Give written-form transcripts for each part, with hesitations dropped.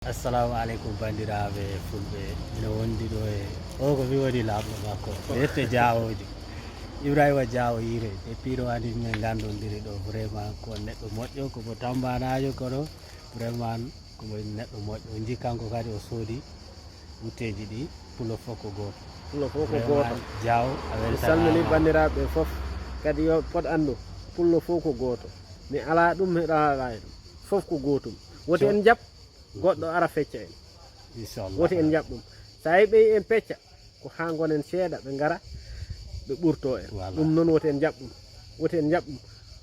assalamu aleykum bandiraɓe fulɓe ina wondi ɗo e o ko mi woni lamɗo makko yette jawoji Ibrahima Diawo yire e piiro wani min gandodiri ɗo vraiment ko neɗɗo moƴƴo komo tambanajo kono vraiment komo neɗɗo moƴƴo ji kanko kadi o soodi wutteji ɗi pulo fof ko goto pulo fof ko goto Diawo mi salmini bandiraɓe foof kadi yo pot andu pullo fof ko goto mi ala ɗum heɗa ala e ɗum fof ko gotum woti en jaab goɗɗo ara fecca en inchallah woti en jaab ɗum sa yi ɓeyi en pecca ko ha gonen seeɗa ɓe gara ɓe ɓurto en ɗum noon woti en jaab ɗum woti en jaab ɗum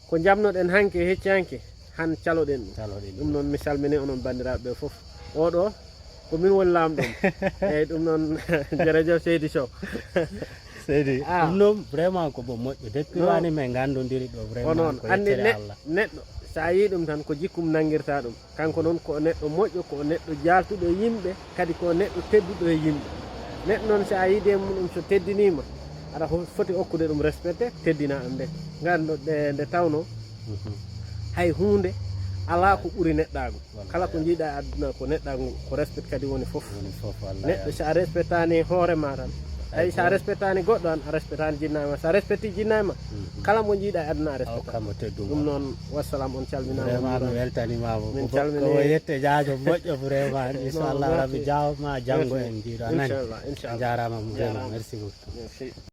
ko jamnoɗen hanke hecci hanke han caloɗen ɗum ɗum noon mi salmini onon bandiraɓe foof oɗo ko min woni lamɗom eyyi ɗum noon jerejef Seydi Sow Seydi ɗum noon vraiment ko bo moƴƴo depuis wani min gandodiri ɗo vraiment onoon ko andi yettere Allah neɗɗo sa yi ɗum tan ko jikkum nanguirta ɗum kanko noon ko neɗɗo moƴƴo ko neɗɗo jaltuɗo e yimɓe kadi ko neɗɗo tedduɗo e yimɓe neɗɗo noon sa yiide muɗum so teddinima aɗa foti hokkude ɗum respecté teddina am nde gando nde tawno hay hunde ala ko ɓuuri neɗɗago kala ko jiiɗa adduna ko neɗɗago ko respect kadi woni foof neɗɗo sa respectani hoorema tan ay sa respectani goɗɗo an a respectani jinnama sa respecti jinnama kala mo jiiɗa e aduna a respecta ɗum noon wassalam on calminama vraiment mi weltanimama min ko yette jaajo moƴƴo vraiment inchallah rabbi Diawo ma janggo en jiiɗo anani inchallah jarama vraiment merci beaucoup